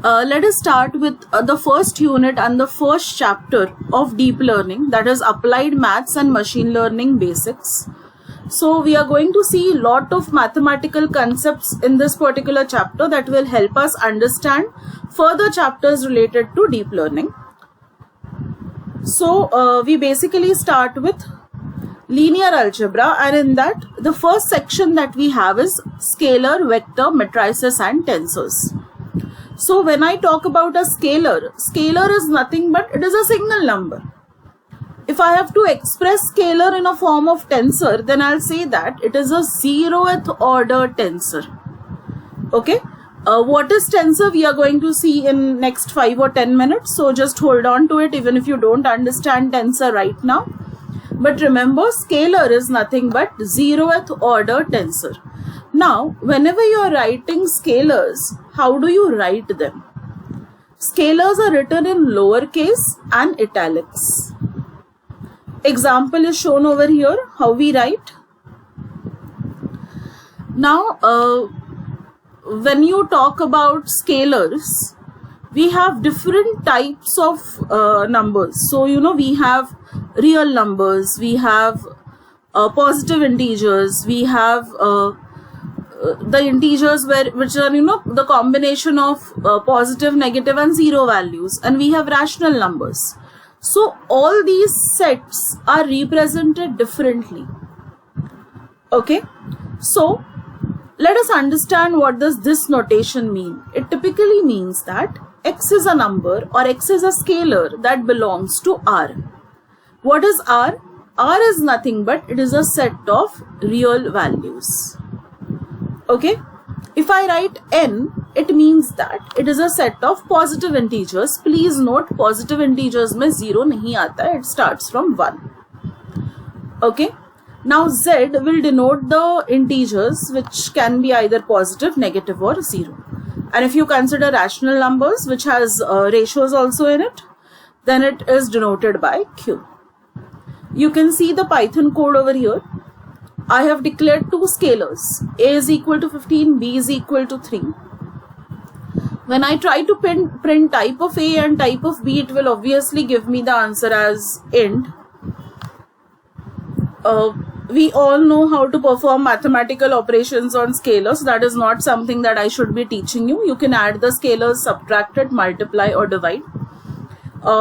Let us start with the first unit and the first chapter of deep learning, that is applied maths and machine learning basics. So we are going to see a lot of mathematical concepts in this particular chapter that will help us understand further chapters related to deep learning. So we basically start with linear algebra, and in that the first section that we have is scalar, vector, matrices and tensors. So when I talk about a scalar, scalar is nothing but it is a single number. If I have to express scalar in a form of tensor, then I'll say that it is a 0th order tensor. Okay. What is tensor we are going to see in next 5 or 10 minutes. So just hold on to it even if you don't understand tensor right now. But remember, scalar is nothing but 0th order tensor. Now, whenever you are writing scalars, how do you write them? Scalars are written in lowercase and italics. Example is shown over here, how we write. Now, when you talk about scalars, we have different types of numbers. So, we have real numbers, we have positive integers, we have the integers which are the combination of positive, negative and zero values, and we have rational numbers. So all these sets are represented differently. Okay, so let us understand what does this notation mean. It typically means that x is a number or x is a scalar that belongs to R. What is R? R is nothing but it is a set of real values. Okay, if I write n, it means that it is a set of positive integers. Please note, positive integers mein 0 nahi aata hai, it starts from 1. Okay, now z will denote the integers which can be either positive, negative or 0. And if you consider rational numbers which has ratios also in it, then it is denoted by q. You can see the Python code over here. I have declared two scalars, a is equal to 15, b is equal to 3. When I try to print type of a and type of b, it will obviously give me the answer as int. We all know how to perform mathematical operations on scalars. That is not something that I should be teaching you. You can add the scalars, subtract it, multiply or divide.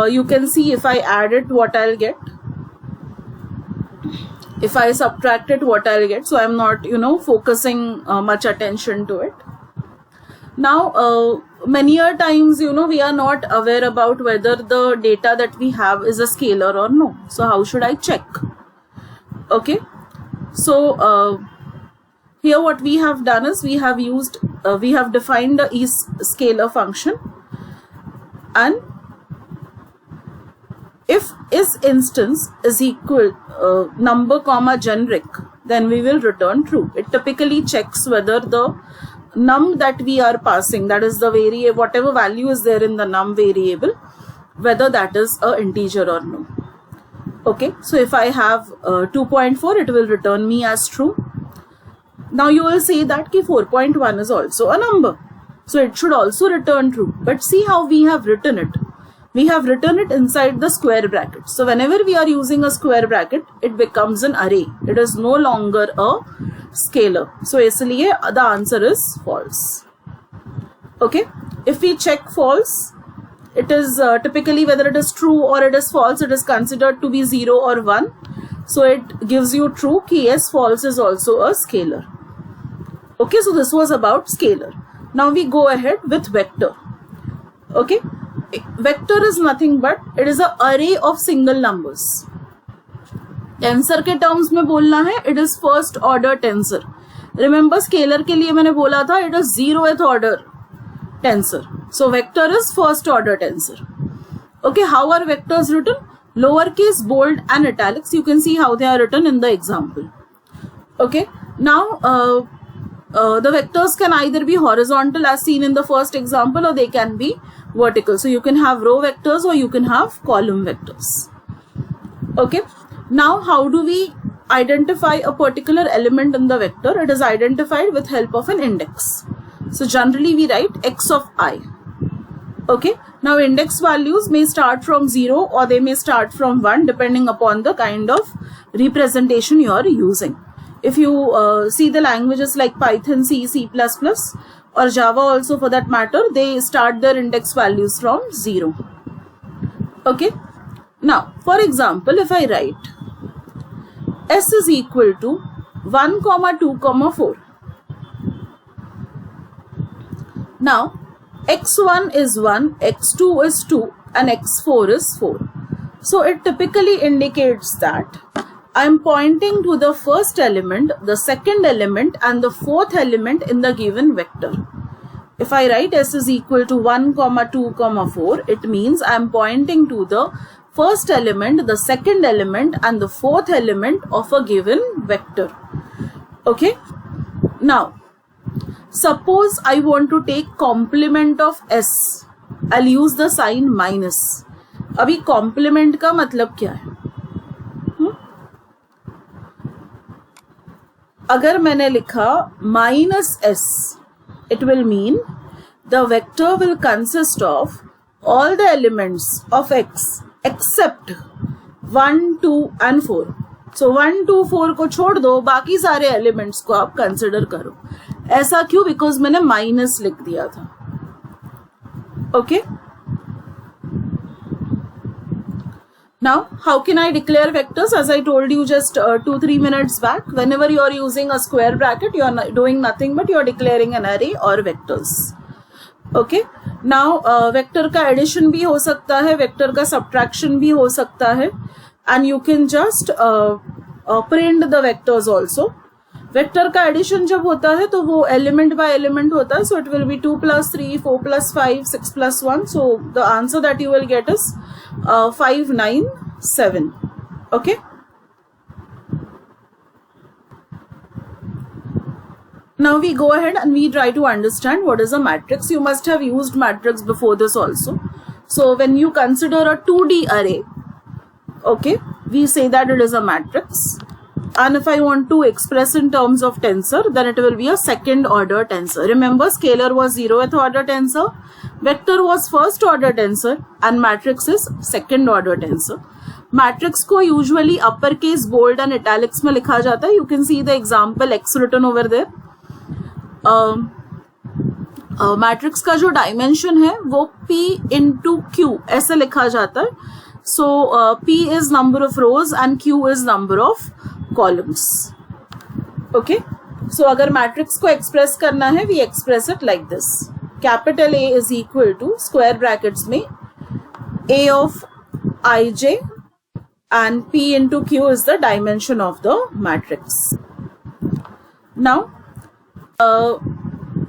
You can see if I add it, what I'll get. If I subtract it, what I'll get. So I'm not, focusing much attention to it. Now, many a times, we are not aware about whether the data that we have is a scalar or no. So how should I check? Okay. So here what we have done is we have defined the scalar function, and if is instance is equal number comma generic, then we will return true. It typically checks whether the num that we are passing, that is the variable, whatever value is there in the num variable, whether that is a integer or no. Okay, so if I have 2.4, it will return me as true. Now you will say that 4.1 is also a number, so it should also return true. But see how we have written it. We have written it inside the square bracket. So whenever we are using a square bracket, it becomes an array. It is no longer a scalar. So isliye the answer is false. Okay. If we check false, it is typically whether it is true or it is false, it is considered to be 0 or 1. So it gives you true. Yes, false is also a scalar. Okay. So this was about scalar. Now we go ahead with vector. Okay. Vector is nothing but it is an array of single numbers. Tensor के terms में बोलना है, it is first order tensor. Remember scalar के लिए मैंने बोला था it is 0th order tensor. So vector is first order tensor. Okay, how are vectors written? Lowercase, bold and italics. You can see how they are written in the example. Okay, now the vectors can either be horizontal as seen in the first example, or they can be vertical. So you can have row vectors or you can have column vectors. Okay. Now how do we identify a particular element in the vector? It is identified with help of an index. So generally we write x of I. Okay, now index values may start from 0 or they may start from 1 depending upon the kind of representation you are using. If you see the languages like Python, C, C++ or Java also for that matter, they start their index values from 0. Okay, now for example, if I write S is equal to 1, 2, 4. Now x1 is 1, x2 is 2 and x4 is 4. So it typically indicates that I am pointing to the first element, the second element and the fourth element in the given vector. If I write S is equal to 1, 2, 4, it means I am pointing to the first element, the second element and the fourth element of a given vector. Okay. Now, suppose I want to take complement of S. I'll use the sign minus. अभी complement का मतलब क्या है? अगर मैंने लिखा minus S, it will mean the vector will consist of all the elements of X except 1, 2 and 4. So 1, 2, 4 को छोड़ दो, बाकी सारे elements को आप consider करो. ऐसा क्यों? Because मैंने minus लिख दिया था. Okay. Now, how can I declare vectors? As I told you just 2-3 minutes back, whenever you are using a square bracket, you are doing nothing but you are declaring an array or vectors. Okay. Now, vector का addition भी हो सकता है, vector का subtraction भी हो सकता है, and you can just print the vectors also. Vector का एडिशन जब होता है तो वो एलिमेंट बाय एलिमेंट होता है, so it will be 2 + 3 4 + 5 6 + 1. So the answer that you will get is 5 9 7. Okay, now we go ahead and we try to understand what is a matrix. You must have used matrix before this also. So when you consider a 2D array, okay, we say that it is a matrix. And if I want to express in terms of tensor, then it will be a second order tensor. Remember, scalar was 0th order tensor, vector was first order tensor, and matrix is second order tensor. Matrix को usually uppercase, bold and italics में लिखा जाता है. You can see the example X written over there. Matrix का जो dimension है वो P into Q ऐसे लिखा जाता है. So P is number of rows and Q is number of columns. Okay, so अगर matrix को express करना है, we express it like this. Capital A is equal to square brackets में A of ij and P into Q is the dimension of the matrix. Now,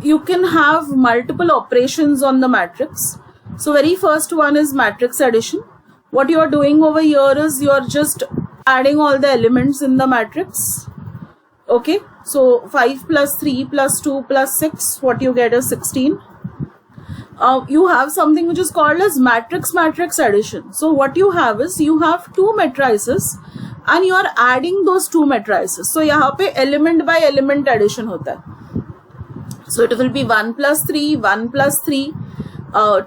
you can have multiple operations on the matrix. So very first one is matrix addition. What you are doing over here is you are just adding all the elements in the matrix. Okay, so 5 + 3 + 2 + 6, what you get is 16. You have something which is called as matrix addition. So what you have is you have two matrices and you are adding those two matrices. So यहाँ पे element by element addition होता है. So it will be 1 + 3, 1 + 3,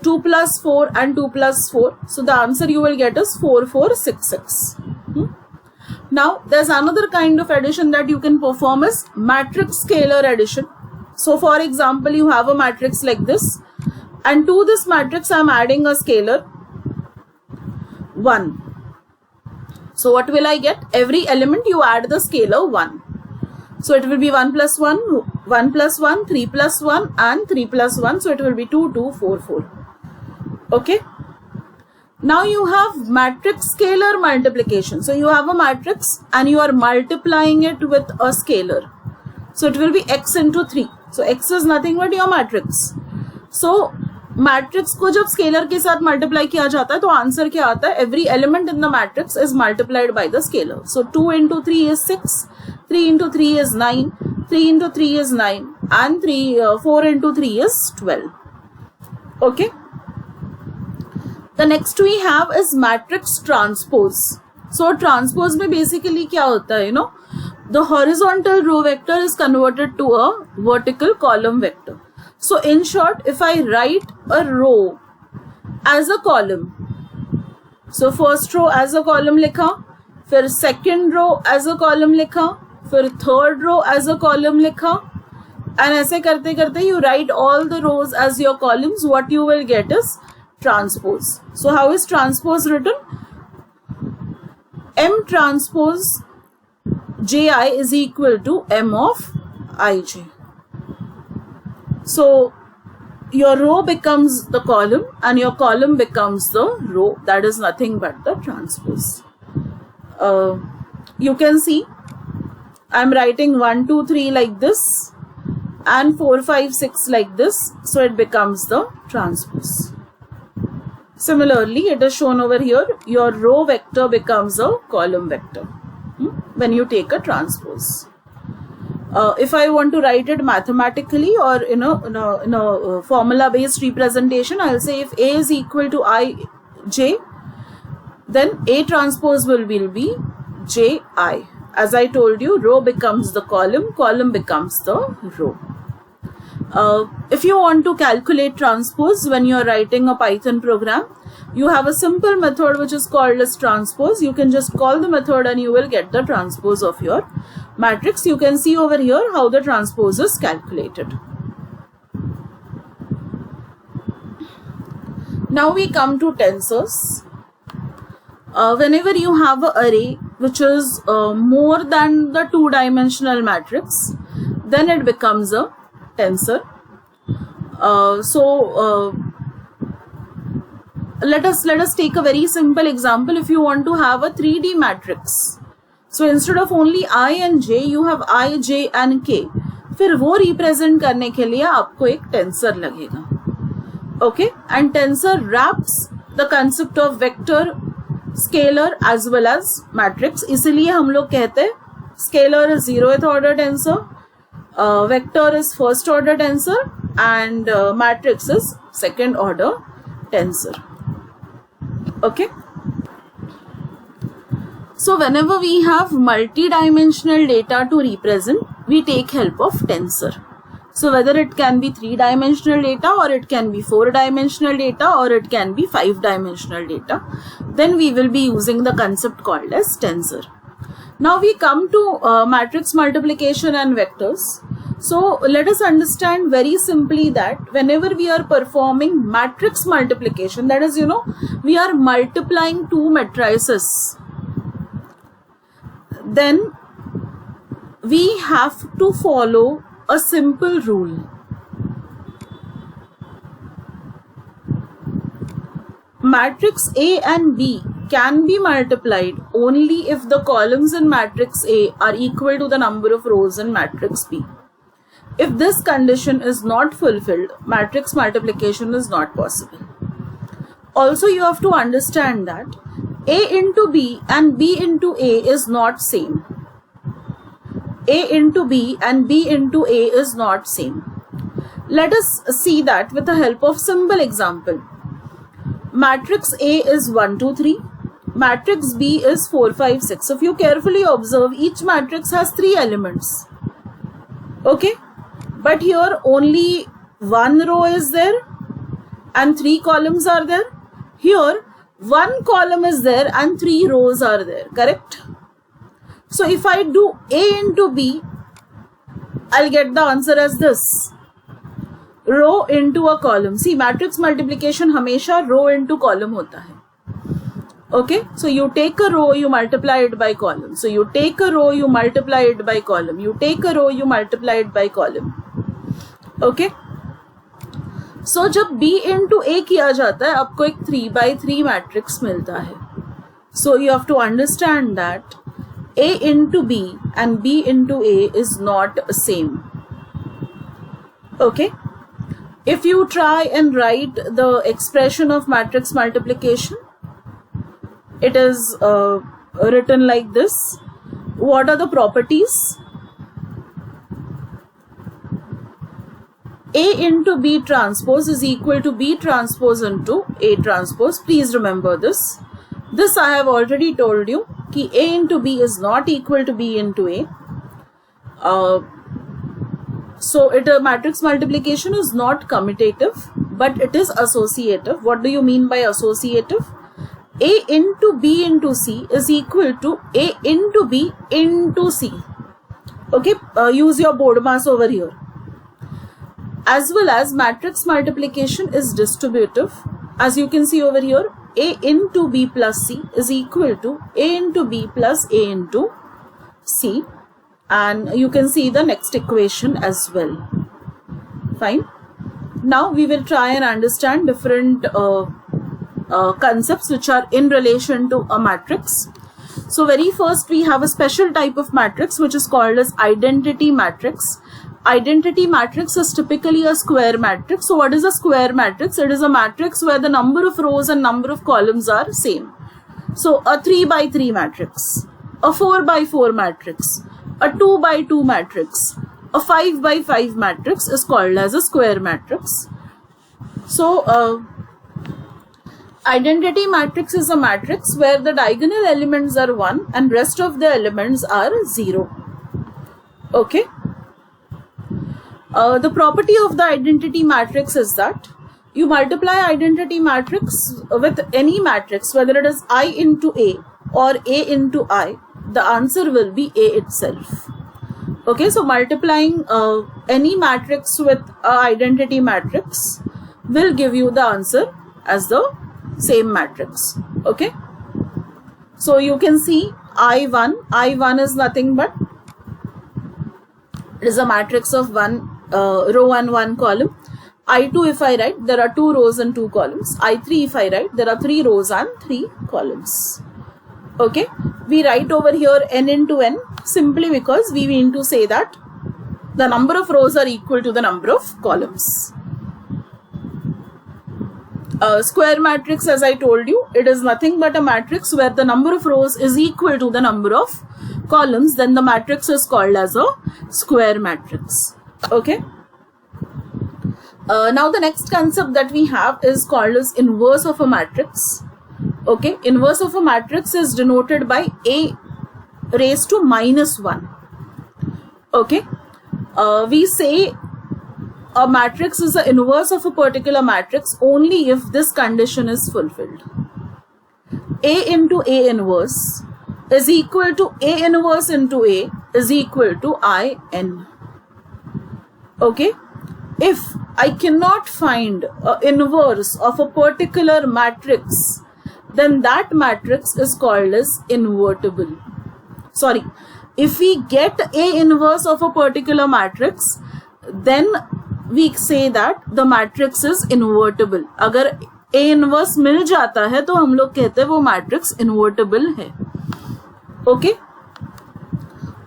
2 + 4 and 2 + 4. So the answer you will get is 4 4 6 6. Now there's another kind of addition that you can perform is matrix scalar addition. So for example, you have a matrix like this, and to this matrix I'm adding a scalar 1. So what will I get? Every element you add the scalar 1. So it will be 1 + 1, 1 + 1, 3 + 1 and 3 + 1. So it will be 2 2 4 4. Okay. Now you have matrix scalar multiplication. So you have a matrix and you are multiplying it with a scalar. So it will be x into 3. So x is nothing but your matrix. So matrix को जब scalar के साथ multiply किया जाता है तो answer क्या आता है? Every element in the matrix is multiplied by the scalar. So 2 into 3 is 6, 3 into 3 is 9, 3 into 3 is 9 and 4 into 3 is 12. Okay. The next we have is matrix transpose. So transpose में basically क्या होता है, you know, the horizontal row vector is converted to a vertical column vector. So in short, if I write a row as a column. So first row as a column लिखा, फिर second row as a column लिखा, फिर third row as a column लिखा, and ऐसे करते करते you write all the rows as your columns. What you will get is transpose. So how is transpose written? M transpose Ji is equal to M of Ij. So your row becomes the column and your column becomes the row. That is nothing but the transpose. You can see I'm writing 1, 2, 3 like this and 4, 5, 6 like this. So it becomes the transpose. Similarly, it is shown over here. Your row vector becomes a column vector when you take a transpose. If I want to write it mathematically or in a formula based representation, I'll say if A is equal to Ij, then A transpose will be Ji. As I told you, row becomes the column, column becomes the row. If you want to calculate transpose when you are writing a Python program, you have a simple method which is called as transpose. You can just call the method and you will get the transpose of your matrix. You can see over here how the transpose is calculated. Now we come to tensors. Whenever you have an array which is more than the two-dimensional matrix, then it becomes a tensor. Let us take a very simple example. If you want to have a 3D matrix, so instead of only I and J, you have I, J and K. फिर वो represent करने के लिए आपको एक tensor लगेगा. Okay, and tensor wraps the concept of vector, scalar as well as matrix. इसलिए हम लोग कहते हैं scalar is 0th order tensor, vector is first order tensor, and matrix is second order tensor. Okay. So whenever we have multi-dimensional data to represent, we take help of tensor. So whether it can be 3-dimensional data or it can be 4-dimensional data or it can be 5-dimensional data, then we will be using the concept called as tensor. Now we come to matrix multiplication and vectors. So let us understand very simply that whenever we are performing matrix multiplication, that is, we are multiplying two matrices, then we have to follow a simple rule. Matrix A and B can be multiplied only if the columns in matrix A are equal to the number of rows in matrix B. If this condition is not fulfilled, matrix multiplication is not possible. Also, you have to understand that A into B and B into A is not same. A into B and B into A is not same. Let us see that with the help of simple example. Matrix A is 1, 2, 3. Matrix B is 4, 5, 6. If you carefully observe, each matrix has 3 elements. Okay? But here only 1 row is there and 3 columns are there. Here 1 column is there and 3 rows are there. Correct? So if I do A into B, I'll get the answer as this. Row into a column. See, matrix multiplication हमेशा row into column होता है. Okay, so you take a row, you multiply it by column. So you take a row, you multiply it by column. You take a row, you multiply it by column. Okay. So जब B into A किया जाता है, आपको एक 3 by 3 matrix मिलता है. So you have to understand that A into B and B into A is not same. Okay. If you try and write the expression of matrix multiplication, it is written like this. What are the properties? A into B transpose is equal to B transpose into A transpose. Please remember this. This I have already told you कि A into B is not equal to B into A. So matrix multiplication is not commutative, but it is associative. What do you mean by associative? A into B into C is equal to A into B into C. Okay, use your board mass over here. As well as matrix multiplication is distributive. As you can see over here, A into B plus C is equal to A into B plus A into C. And you can see the next equation as well. Fine. Now we will try and understand different concepts which are in relation to a matrix. So very first we have a special type of matrix which is called as identity matrix. Identity matrix is typically a square matrix. So what is a square matrix? It is a matrix where the number of rows and number of columns are same. So a 3 by 3 matrix, a 4 by 4 matrix, a 2 by 2 matrix, a 5 by 5 matrix is called as a square matrix. So identity matrix is a matrix where the diagonal elements are 1 and rest of the elements are 0. Okay. The property of the identity matrix is that you multiply identity matrix with any matrix, whether it is I into A or A into I, the answer will be A itself. Okay, so multiplying any matrix with an identity matrix will give you the answer as the same matrix. Okay, so you can see I1 is nothing but it is a matrix of 1 row and 1 column. I2 if I write, there are 2 rows and 2 columns. I3 if I write, there are 3 rows and 3 columns. Okay, we write over here n into n simply because we mean to say that the number of rows are equal to the number of columns. Square matrix, as I told you, it is nothing but a matrix where the number of rows is equal to the number of columns. Then the matrix is called as a square matrix. Okay. Now the next concept that we have is called as inverse of a matrix. Okay, inverse of a matrix is denoted by A raised to -1. Okay, we say a matrix is the inverse of a particular matrix only if this condition is fulfilled. A into A inverse is equal to A inverse into A is equal to IN. Okay, if I cannot find an inverse of a particular matrix, then that matrix is called as invertible. Sorry, if we get A inverse of a particular matrix, then we say that the matrix is invertible. अगर A inverse मिल जाता है तो हम लोग कहते हैं वो matrix invertible है. Okay?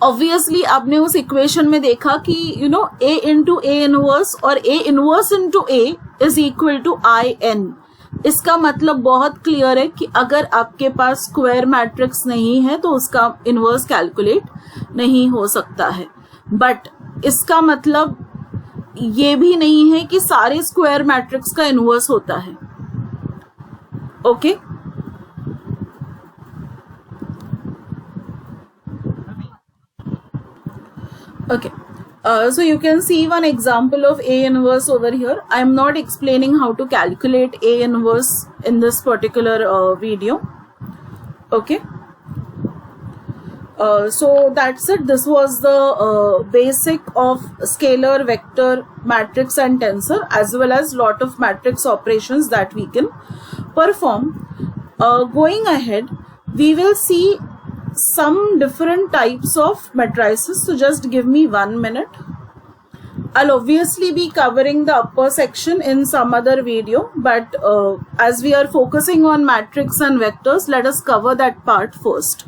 Obviously आपने उस equation में देखा कि A into A inverse और A inverse into A is equal to IN. इसका मतलब बहुत क्लियर है कि अगर आपके पास स्क्वायर मैट्रिक्स नहीं है तो उसका इनवर्स कैलकुलेट नहीं हो सकता है. बट इसका मतलब ये भी नहीं है कि सारे स्क्वायर मैट्रिक्स का इनवर्स होता है. Okay, okay. So you can see one example of A inverse over here. I am not explaining how to calculate A inverse in this particular video. Okay. So that's it. This was the basic of scalar, vector, matrix and tensor, as well as lot of matrix operations that we can perform. Going ahead, we will see some different types of matrices. So just give me 1 minute. I'll obviously be covering the upper section in some other video, but as we are focusing on matrix and vectors, let us cover that part first.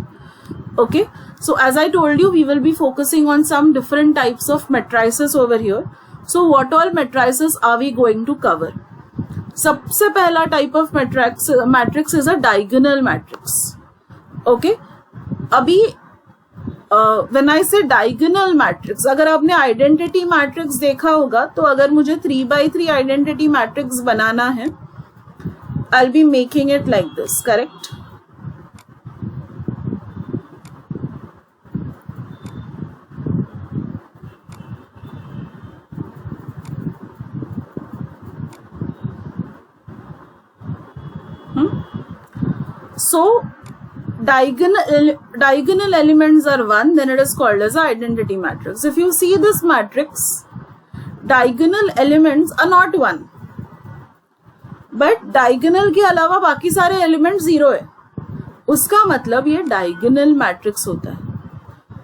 Okay, so as I told you, we will be focusing on some different types of matrices over here. So what all matrices are we going to cover? सबसे पहला type of matrix is a diagonal matrix. Okay, अभी when I say diagonal matrix, अगर आपने identity matrix देखा होगा तो अगर मुझे 3 by 3 identity matrix बनाना है, I'll be making it like this, correct? So diagonal elements are 1, then it is called as an identity matrix. If you see this matrix, diagonal elements are not 1, but diagonal के अलावा बाकी सारे element 0 है, उसका मतलब ये diagonal matrix होता है.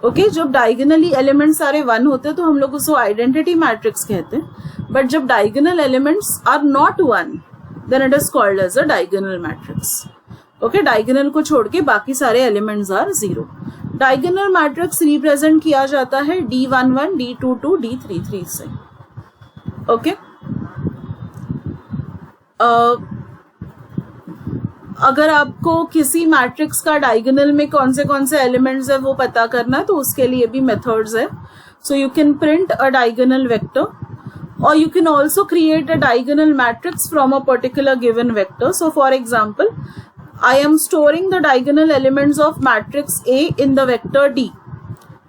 ओके, जब डायगोनली एलिमेंट सारे 1 होते हैं तो हम लोग उसको आइडेंटिटी मैट्रिक्स कहते हैं, बट जब diagonal elements are not 1 then it is called as a diagonal matrix. Okay, diagonal को छोड़ के बाकी सारे elements are 0. Diagonal matrix represent किया जाता है D11, D22, D33 से. ओके, अगर आपको किसी मैट्रिक्स का डायगोनल में कौन से एलिमेंट्स है वो पता करना है तो उसके लिए भी मेथड्स है. So you can print a diagonal vector or you can also create a diagonal matrix from a particular given vector. So for example, I am storing the diagonal elements of matrix A in the vector D.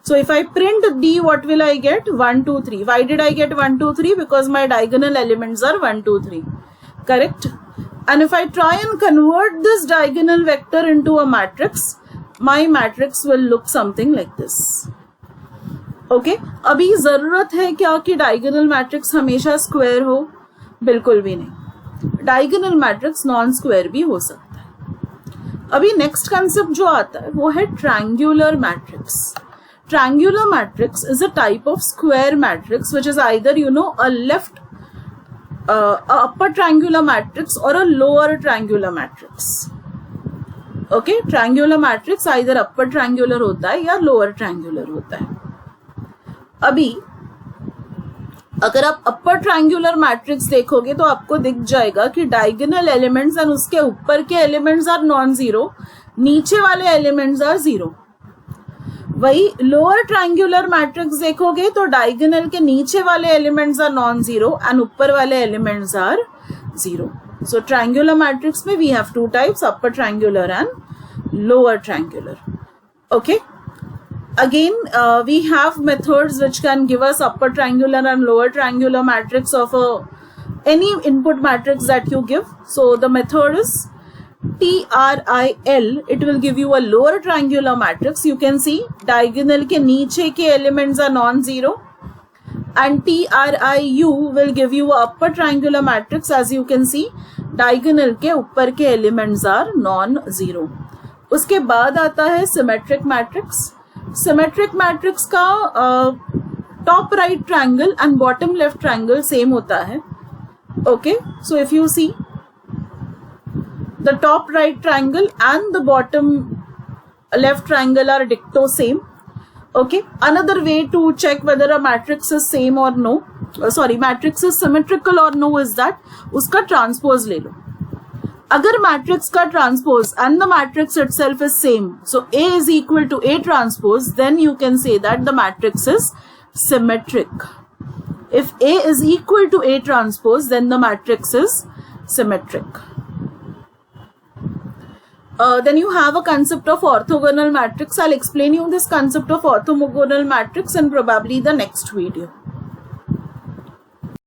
So if I print D, what will I get? 1, 2, 3. Why did I get 1, 2, 3? Because my diagonal elements are 1, 2, 3. Correct? And if I try and convert this diagonal vector into a matrix, my matrix will look something like this. Okay, अभी जरूरत है क्या कि diagonal matrix हमेशा square हो? बिल्कुल भी नहीं. डायगोनल मैट्रिक्स नॉन स्क्वायर भी हो सकता है. अभी नेक्स्ट कंसेप्ट जो आता है वो है triangular matrix. Triangular matrix is a type of square matrix which is either upper triangular matrix और a lower triangular matrix. Okay, triangular matrix either upper triangular होता है या लोअर ट्रायंगुलर होता है. अभी अगर आप अपर ट्रायंगुलर मैट्रिक्स देखोगे तो आपको दिख जाएगा कि डायगोनल एलिमेंट्स एंड उसके ऊपर के एलिमेंट्स आर नॉन जीरो, नीचे वाले एलिमेंट्स आर 0. वही लोअर ट्रायंगुलर मैट्रिक्स देखोगे तो डायगोनल के नीचे वाले elements are non zero and ऊपर वाले elements are 0. So triangular matrix में we have 2 types, upper triangular and lower triangular. Okay, again we have methods which can give us upper triangular and lower triangular matrix of any input matrix that you give. So the method is TRIL. It will give you a lower triangular matrix. You can see diagonal के नीचे के elements are non-zero, and TRIU will give you a upper triangular matrix. As you can see, diagonal के ऊपर के elements are non-zero. उसके बाद आता है symmetric matrix. सिमेट्रिक मैट्रिक्स का top right triangle and bottom left triangle same होता है. Okay, so if you see the top right triangle and the bottom left triangle are डिक्टो same. Okay, another way to check whether a matrix is same और no, sorry matrix is symmetrical और no is that उसका transpose ले लो. अगर matrix का transpose and the matrix itself is same, so A is equal to A transpose, then you can say that the matrix is symmetric. If A is equal to A transpose, then the matrix is symmetric. Then you have a concept of orthogonal matrix. I'll explain you this concept of orthogonal matrix in probably the next video.